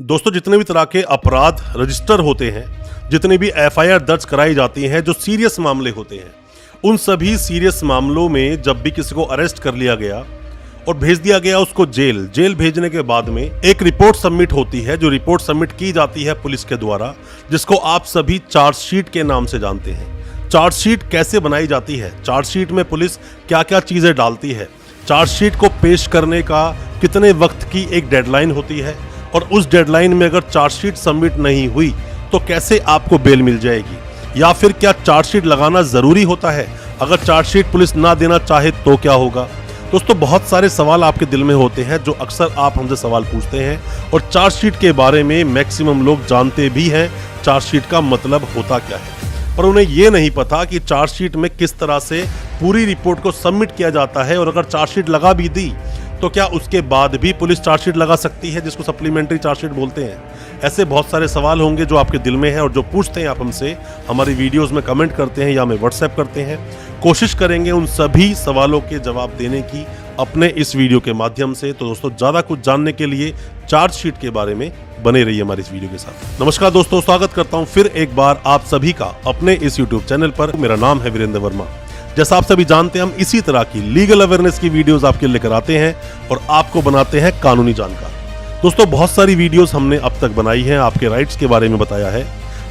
दोस्तों, जितने भी तरह के अपराध रजिस्टर होते हैं, जितनी भी एफआईआर दर्ज कराई जाती हैं, जो सीरियस मामले होते हैं, उन सभी सीरियस मामलों में जब भी किसी को अरेस्ट कर लिया गया और भेज दिया गया उसको जेल भेजने के बाद में एक रिपोर्ट सबमिट होती है, जो रिपोर्ट सबमिट की जाती है पुलिस के द्वारा, जिसको आप सभी चार्जशीट के नाम से जानते हैं। चार्जशीट कैसे बनाई जाती है, चार्जशीट में पुलिस क्या क्या चीजें डालती है, चार्जशीट को पेश करने का कितने वक्त की एक डेडलाइन होती है, और उस डेडलाइन में अगर चार्जशीट सबमिट नहीं हुई तो कैसे आपको बेल मिल जाएगी, या फिर क्या चार्जशीट लगाना जरूरी होता है, अगर चार्जशीट पुलिस ना देना चाहे तो क्या होगा। दोस्तों, बहुत सारे सवाल आपके दिल में होते हैं जो अक्सर आप हमसे सवाल पूछते हैं, और चार्जशीट के बारे में मैक्सिमम लोग जानते भी हैं चार्जशीट का मतलब होता क्या है, पर उन्हें यह नहीं पता कि चार्जशीट में किस तरह से पूरी रिपोर्ट को सबमिट किया जाता है, और अगर चार्जशीट लगा भी दी तो क्या उसके बाद भी पुलिस चार्जशीट लगा सकती है, जिसको सप्लीमेंट्री चार्जशीट बोलते हैं। ऐसे बहुत सारे सवाल होंगे जो आपके दिल में हैं, और जो पूछते हैं आप हमसे, हमारी वीडियोस में कमेंट करते हैं या हमें व्हाट्सएप करते हैं। कोशिश करेंगे उन सभी सवालों के जवाब देने की अपने इस वीडियो के माध्यम से। तो दोस्तों, ज़्यादा कुछ जानने के लिए चार्जशीट के बारे में बने रहिए हमारी इस वीडियो के साथ। नमस्कार दोस्तों, स्वागत करता हूँ फिर एक बार आप सभी का अपने इस यूट्यूब चैनल पर। मेरा नाम है वीरेंद्र वर्मा। जैसा आप सभी जानते हैं, हम इसी तरह की लीगल अवेयरनेस की वीडियोस आपके लिए लेकर आते हैं और आपको बनाते हैं कानूनी जानकार। दोस्तों, बहुत सारी वीडियोस हमने अब तक बनाई हैं, आपके राइट्स के बारे में बताया है।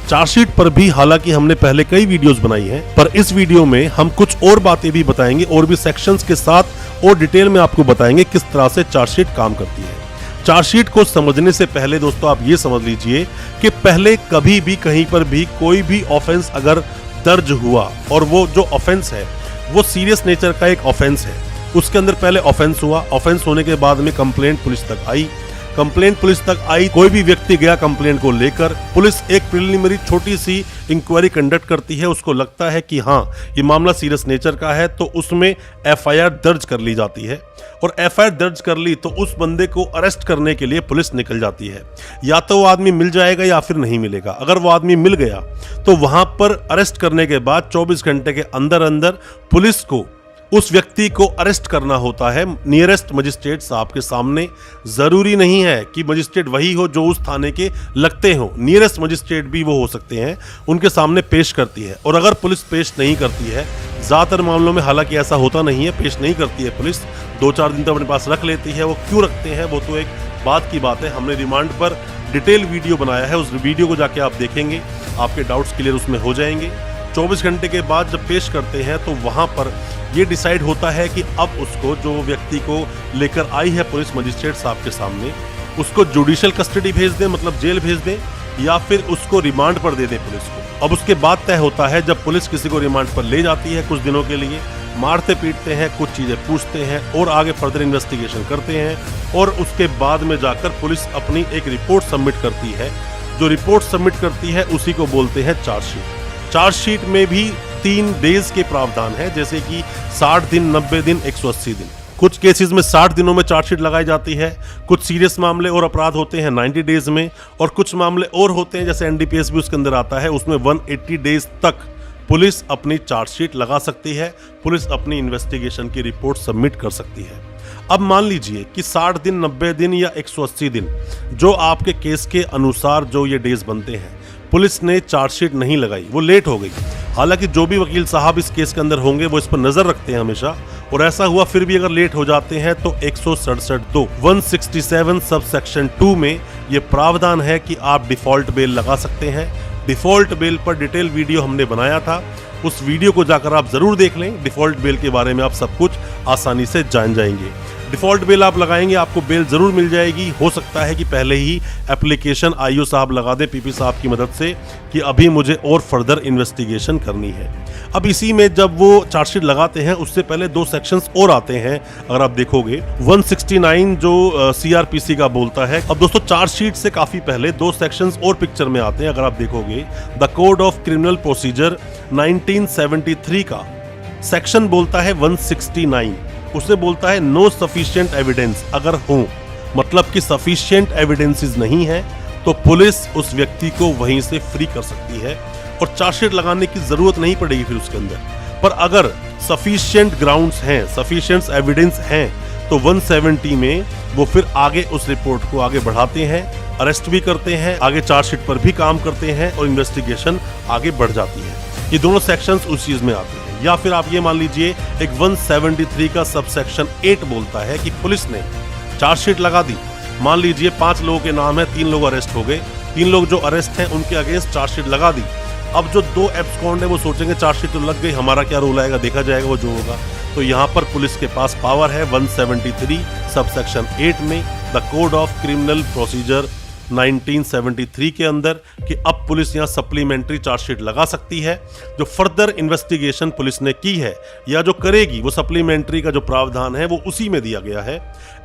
चार्जशीट पर भी हालांकि हमने पहले कई वीडियोस बनाई हैं, पर इस वीडियो में हम कुछ और बातें भी बताएंगे और भी सेक्शंस के साथ और डिटेल में आपको बताएंगे किस तरह से चार्जशीट काम करती है। चार्जशीट को समझने से पहले दोस्तों आप ये समझ लीजिए कि पहले कभी भी कहीं पर भी कोई भी ऑफेंस अगर दर्ज हुआ और वो जो ऑफेंस है वो सीरियस नेचर का एक ऑफेंस है, उसके अंदर पहले ऑफेंस हुआ, ऑफेंस होने के बाद में कंप्लेंट पुलिस तक आई, कंप्लेंट पुलिस तक आई, कोई भी व्यक्ति गया कंप्लेंट को लेकर, पुलिस एक प्रिलिमिनरी छोटी सी इंक्वायरी कंडक्ट करती है, उसको लगता है कि हाँ ये मामला सीरियस नेचर का है, तो उसमें एफआईआर दर्ज कर ली जाती है, और एफआईआर दर्ज कर ली तो उस बंदे को अरेस्ट करने के लिए पुलिस निकल जाती है। या तो वो आदमी मिल जाएगा या फिर नहीं मिलेगा। अगर वो आदमी मिल गया तो वहां पर अरेस्ट करने के बाद 24 घंटे के अंदर अंदर पुलिस को उस व्यक्ति को अरेस्ट करना होता है नियरेस्ट मजिस्ट्रेट साहब के सामने। जरूरी नहीं है कि मजिस्ट्रेट वही हो जो उस थाने के लगते हो, नियरेस्ट मजिस्ट्रेट भी वो हो सकते हैं, उनके सामने पेश करती है। और अगर पुलिस पेश नहीं करती है, ज़्यादातर मामलों में हालांकि ऐसा होता नहीं है, पेश नहीं करती है पुलिस, 2-4 दिन तो अपने पास रख लेती है। वो क्यों रखते हैं वो तो एक बात की बात है, हमने रिमांड पर डिटेल वीडियो बनाया है, उस वीडियो को जाके आप देखेंगे, आपके डाउट्स क्लियर उसमें हो जाएंगे। 24 घंटे के बाद जब पेश करते हैं तो वहाँ पर ये डिसाइड होता है कि अब उसको, जो व्यक्ति को लेकर आई है पुलिस मजिस्ट्रेट साहब के सामने, उसको जुडिशियल कस्टडी भेज दें, मतलब जेल भेज दें, या फिर उसको रिमांड पर दे दें पुलिस को। अब उसके बाद तय होता है, जब पुलिस किसी को रिमांड पर ले जाती है कुछ दिनों के लिए, मारते पीटते हैं, कुछ चीज़ें पूछते हैं और आगे फर्दर इन्वेस्टिगेशन करते हैं, और उसके बाद में जाकर पुलिस अपनी एक रिपोर्ट सबमिट करती है। जो रिपोर्ट सबमिट करती है उसी को बोलते हैं चार्जशीट। चार्जशीट में भी 3 डेज के प्रावधान है, जैसे कि 60 दिन, 90 दिन, 180 दिन। कुछ केसेस में 60 दिनों में चार्जशीट लगाई जाती है, कुछ सीरियस मामले और अपराध होते हैं 90 डेज में, और कुछ मामले और होते हैं जैसे एनडीपीएस भी उसके अंदर आता है, उसमें 180 डेज तक पुलिस अपनी चार्जशीट लगा सकती है, पुलिस अपनी इन्वेस्टिगेशन की रिपोर्ट सबमिट कर सकती है। अब मान लीजिए कि 60 दिन, 90 दिन या 180 दिन, जो आपके केस के अनुसार जो ये डेज बनते हैं, पुलिस ने चार्जशीट नहीं लगाई, वो लेट हो गई। हालांकि जो भी वकील साहब इस केस के अंदर होंगे वो इस पर नजर रखते हैं हमेशा, और ऐसा हुआ फिर भी अगर लेट हो जाते हैं तो 167 सब सेक्शन 2 में ये प्रावधान है कि आप डिफॉल्ट बेल लगा सकते हैं। डिफॉल्ट बेल पर डिटेल वीडियो हमने बनाया था, उस वीडियो को जाकर आप जरूर देख लें। डिफॉल्ट बेल के बारे में आप सब कुछ आसानी से जान जाएंगे। डिफॉल्ट बेल आप लगाएंगे, आपको बेल जरूर मिल जाएगी। हो सकता है कि पहले ही एप्लीकेशन आईओ साहब लगा दें पीपी साहब की मदद से कि अभी मुझे और फर्दर इन्वेस्टिगेशन करनी है। अब इसी में जब वो चार्जशीट लगाते हैं उससे पहले 2 सेक्शंस और आते हैं, अगर आप देखोगे 169 जो सीआरपीसी का बोलता है। अब दोस्तों, चार्जशीट से काफी पहले 2 सेक्शंस और पिक्चर में आते हैं। अगर आप देखोगे the code of criminal procedure 1973 का सेक्शन बोलता है 169, उसे बोलता है नो सफिशिएंट एविडेंस। अगर हो, मतलब कि सफिशिएंट एविडेंसेस नहीं है, तो पुलिस उस व्यक्ति को वहीं से फ्री कर सकती है और चार्जशीट लगाने की जरूरत नहीं पड़ेगी फिर उसके अंदर। पर अगर सफिशिएंट ग्राउंड्स हैं, सफिशिएंट एविडेंस हैं, तो 170 में वो फिर आगे उस रिपोर्ट को आगे बढ़ाते हैं, अरेस्ट भी करते हैं, आगे चार्जशीट पर भी काम करते हैं और इन्वेस्टिगेशन आगे बढ़ जाती है। ये दोनों सेक्शंस उस चीज में आते हैं। या फिर आप ये मान लीजिए एक 173 का सब सेक्शन 8 बोलता है कि पुलिस ने चार्जशीट लगा दी, मान लीजिए 5 लोगों के नाम है, 3 लोग अरेस्ट हो गए, 3 लोग जो अरेस्ट हैं उनके अगेंस्ट चार्जशीट लगा दी। अब जो 2 एब्सकॉन्ड है वो सोचेंगे चार्जशीट तो लग गई, हमारा क्या रोल आएगा, देखा जाएगा वो जो होगा। तो यहाँ पर पुलिस के पास पावर है 173 सब सेक्शन 8 में the code of criminal procedure 1973 के अंदर कि अब पुलिस यहाँ सप्लीमेंट्री चार्जशीट लगा सकती है। जो फर्दर इन्वेस्टिगेशन पुलिस ने की है या जो करेगी वो सप्लीमेंट्री का जो प्रावधान है वो उसी में दिया गया है।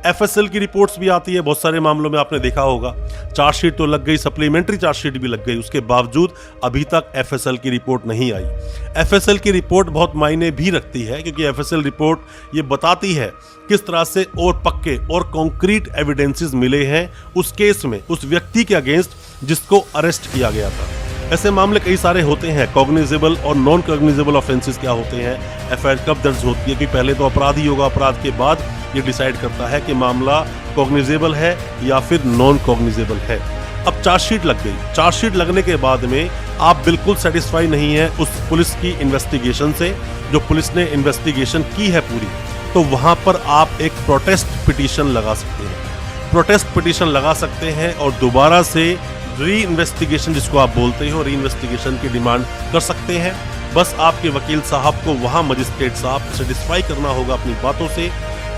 एफएसएल की रिपोर्ट्स भी आती है, बहुत सारे मामलों में आपने देखा होगा चार्जशीट तो लग गई, सप्लीमेंट्री चार्जशीट भी लग गई, उसके बावजूद अभी तक एफएसएल की रिपोर्ट नहीं आई। एफएसएल की रिपोर्ट बहुत मायने भी रखती है क्योंकि एफएसएल रिपोर्ट ये बताती है किस तरह से और पक्के और कॉन्क्रीट एविडेंसेस मिले हैं उस केस में, उस व्यक्ति के अगेंस्ट जिसको अरेस्ट किया गया था। ऐसे मामले कई सारे होते हैं, कॉग्निजेबल और नॉन कॉग्निजेबल ऑफेंसेस क्या होते हैं, एफआईआर कब दर्ज होती है कि पहले तो अपराध ही होगा, अपराध के बाद ये डिसाइड करता है कि मामला कॉग्निजेबल है या फिर नॉन कॉग्निजेबल है। अब चार्जशीट लग गई, चार्जशीट लगने के बाद में आप बिल्कुल सेटिस्फाई नहीं है उस पुलिस की इन्वेस्टिगेशन से, जो पुलिस ने इन्वेस्टिगेशन की है पूरी, तो वहां पर आप एक प्रोटेस्ट पिटीशन लगा सकते हैं। प्रोटेस्ट पिटीशन लगा सकते हैं और दोबारा से री इन्वेस्टिगेशन जिसको आप बोलते हो, री इन्वेस्टिगेशन की डिमांड कर सकते हैं। बस आपके वकील साहब को वहां मजिस्ट्रेट साहब सेटिस्फाई करना होगा अपनी बातों से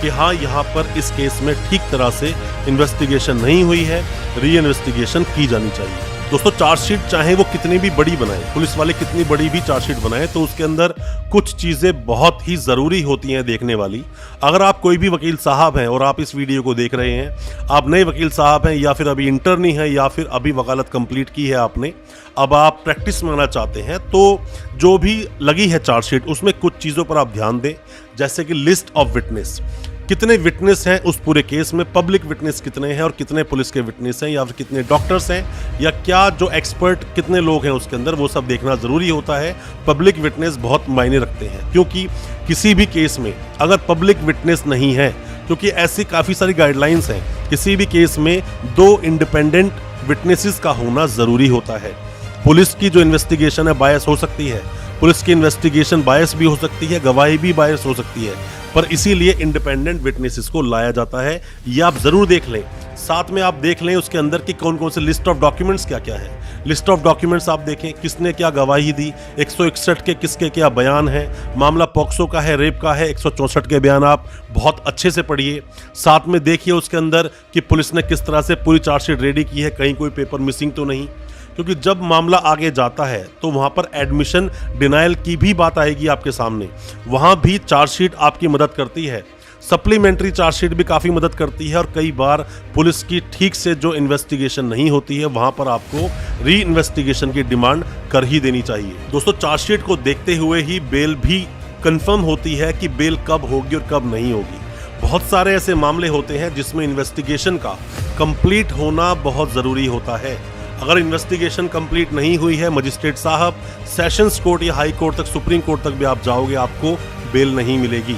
कि हाँ यहाँ पर इस केस में ठीक तरह से इन्वेस्टिगेशन नहीं हुई है, री इन्वेस्टिगेशन की जानी चाहिए। दोस्तों चार्जशीट चाहे वो कितनी भी बड़ी बनाए, पुलिस वाले कितनी बड़ी भी चार्जशीट बनाए, तो उसके अंदर कुछ चीजें बहुत ही जरूरी होती हैं देखने वाली। अगर आप कोई भी वकील साहब हैं और आप इस वीडियो को देख रहे हैं, आप नए वकील साहब हैं या फिर अभी इंटर्नी हैं या फिर अभी वकालत कंप्लीट की है आपने, अब आप प्रैक्टिस में आना चाहते हैं, तो जो भी लगी है चार्जशीट उसमें कुछ चीज़ों पर आप ध्यान दें, जैसे कि लिस्ट ऑफ विटनेस, कितने विटनेस हैं उस पूरे केस में, पब्लिक विटनेस कितने हैं और कितने पुलिस के विटनेस हैं या फिर कितने डॉक्टर्स हैं या क्या जो एक्सपर्ट कितने लोग हैं उसके अंदर, वो सब देखना ज़रूरी होता है। पब्लिक विटनेस बहुत मायने रखते हैं क्योंकि किसी भी केस में अगर पब्लिक विटनेस नहीं है, क्योंकि ऐसी काफ़ी सारी गाइडलाइंस हैं, किसी भी केस में 2 इंडिपेंडेंट विटनेसेस का होना ज़रूरी होता है। पुलिस की जो इन्वेस्टिगेशन है बायस हो सकती है, पुलिस की इन्वेस्टिगेशन बायस भी हो सकती है, गवाही भी बायस हो सकती है, पर इसीलिए इंडिपेंडेंट विटनेसेस को लाया जाता है। ये आप जरूर देख लें, साथ में आप देख लें उसके अंदर की कौन कौन से लिस्ट ऑफ डॉक्यूमेंट्स क्या क्या है। लिस्ट ऑफ डॉक्यूमेंट्स आप देखें, किसने क्या गवाही दी, 161 के किसके क्या बयान है, मामला पॉक्सो का है, रेप का है, 164 के बयान आप बहुत अच्छे से पढ़िए। साथ में देखिए उसके अंदर कि पुलिस ने किस तरह से पूरी चार्जशीट रेडी की है, कहीं कोई पेपर मिसिंग तो नहीं, क्योंकि जब मामला आगे जाता है तो वहां पर एडमिशन डिनायल की भी बात आएगी आपके सामने, वहां भी चार्जशीट आपकी मदद करती है। सप्लीमेंट्री चार्जशीट भी काफ़ी मदद करती है और कई बार पुलिस की ठीक से जो इन्वेस्टिगेशन नहीं होती है वहां पर आपको री इन्वेस्टिगेशन की डिमांड कर ही देनी चाहिए। दोस्तों चार्जशीट को देखते हुए ही बेल भी कंफर्म होती है कि बेल कब होगी और कब नहीं होगी। बहुत सारे ऐसे मामले होते हैं जिसमें इन्वेस्टिगेशन का कंप्लीट होना बहुत ज़रूरी होता है। अगर इन्वेस्टिगेशन कंप्लीट नहीं हुई है, मजिस्ट्रेट साहब सेशंस कोर्ट या हाई कोर्ट तक, सुप्रीम कोर्ट तक भी आप जाओगे, आपको बेल नहीं मिलेगी।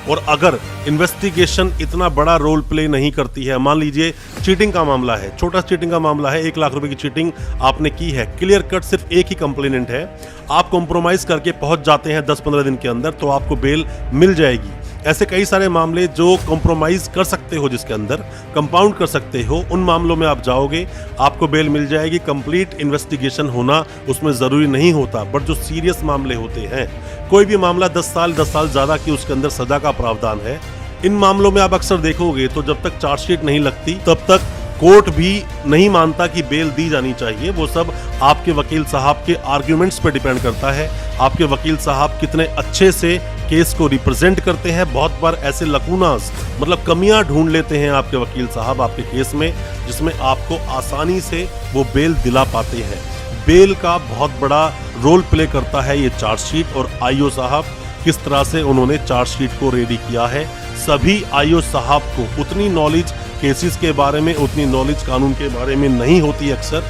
और अगर इन्वेस्टिगेशन इतना बड़ा रोल प्ले नहीं करती है, मान लीजिए चीटिंग का मामला है, छोटा चीटिंग का मामला है, 1 लाख रुपए की चीटिंग आपने की है, क्लियर कट सिर्फ एक ही कंप्लेनेंट है, आप कॉम्प्रोमाइज करके पहुंच जाते हैं 10-15 दिन के अंदर, तो आपको बेल मिल जाएगी। ऐसे कई सारे मामले जो कॉम्प्रोमाइज कर सकते हो, जिसके अंदर कंपाउंड कर सकते हो, उन मामलों में आप जाओगे, आपको बेल मिल जाएगी। कंप्लीट इन्वेस्टिगेशन होना उसमें ज़रूरी नहीं होता, बट जो सीरियस मामले होते हैं, कोई भी मामला 10 साल ज़्यादा की उसके अंदर सज़ा का प्रावधान है, इन मामलों में आप अक्सर देखोगे तो जब तक चार्जशीट नहीं लगती तब तक कोर्ट भी नहीं मानता कि बेल दी जानी चाहिए। वो सब आपके वकील साहब के आर्ग्यूमेंट्स पे डिपेंड करता है, आपके वकील साहब कितने अच्छे से केस को रिप्रेजेंट करते हैं। बहुत बार ऐसे लकूनास, मतलब कमियां ढूंढ लेते हैं आपके वकील साहब आपके केस में, जिसमें आपको आसानी से वो बेल दिला पाते हैं। बेल का बहुत बड़ा रोल प्ले करता है ये चार्जशीट, और आईओ साहब किस तरह से उन्होंने चार्जशीट को रेडी किया है। सभी आईओ साहब को उतनी नॉलेज केसेस के बारे में, उतनी नॉलेज कानून के बारे में नहीं होती अक्सर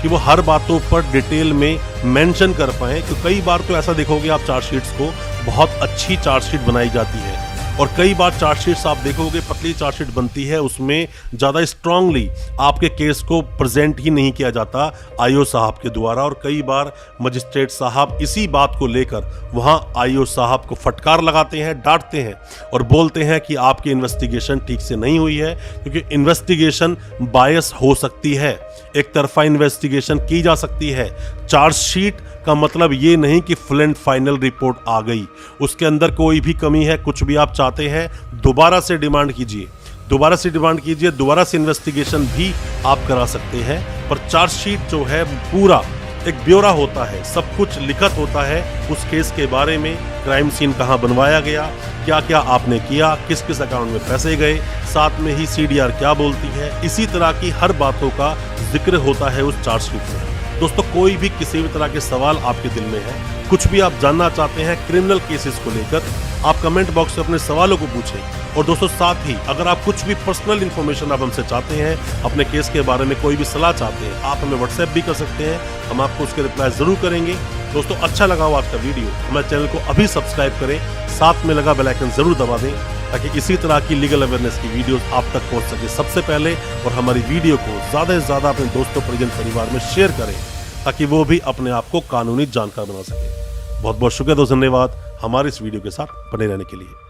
कि वो हर बातों पर डिटेल में मेंशन कर पाएं। तो कई बार तो ऐसा देखोगे आप चार्जशीट्स को, बहुत अच्छी चार्जशीट बनाई जाती है, और कई बार चार्जशीट्स आप देखोगे पतली चार्जशीट बनती है, उसमें ज़्यादा स्ट्रांगली आपके केस को प्रेजेंट ही नहीं किया जाता आईओ साहब के द्वारा। और कई बार मजिस्ट्रेट साहब इसी बात को लेकर वहाँ आईओ साहब को फटकार लगाते हैं, डांटते हैं और बोलते हैं कि आपकी इन्वेस्टिगेशन ठीक से नहीं हुई है, क्योंकि इन्वेस्टिगेशन बायस हो सकती है, एक तरफा इन्वेस्टिगेशन की जा सकती है। चार्जशीट का मतलब ये नहीं कि फुल एंड फाइनल रिपोर्ट आ गई, उसके अंदर कोई भी कमी है, कुछ भी आप चाहते हैं दोबारा से डिमांड कीजिए, दोबारा से डिमांड कीजिए, दोबारा से इन्वेस्टिगेशन भी आप करा सकते हैं। पर चार्जशीट जो है पूरा एक ब्यौरा होता है, सब कुछ लिखत होता है उस केस के बारे में, क्राइम सीन कहाँ बनवाया गया, क्या क्या आपने किया, किस किस अकाउंट में पैसे गए, साथ में ही सीडीआर क्या बोलती है, इसी तरह की हर बातों का जिक्र होता है उस चार्जशीट में। दोस्तों कोई भी किसी भी तरह के सवाल आपके दिल में है, कुछ भी आप जानना चाहते हैं क्रिमिनल केसेस को लेकर, आप कमेंट बॉक्स में अपने सवालों को पूछें। और दोस्तों साथ ही अगर आप कुछ भी पर्सनल इन्फॉर्मेशन आप हमसे चाहते हैं, अपने केस के बारे में कोई भी सलाह चाहते हैं, आप हमें व्हाट्सएप भी कर सकते हैं, हम आपको उसके रिप्लाई जरूर करेंगे। दोस्तों अच्छा लगा हो आज का वीडियो, हमारे चैनल को अभी सब्सक्राइब करें, साथ में लगा बेल आइकन जरूर दबा दें, ताकि इसी तरह की लीगल अवेयरनेस की वीडियोस आप तक पहुंच सके सबसे पहले। और हमारी वीडियो को ज़्यादा से ज़्यादा अपने दोस्तों, परिजन, परिवार में शेयर करें, ताकि वो भी अपने आप को कानूनी जानकार बना सके। बहुत बहुत शुक्रिया, दोस्त, धन्यवाद हमारे इस वीडियो के साथ बने रहने के लिए।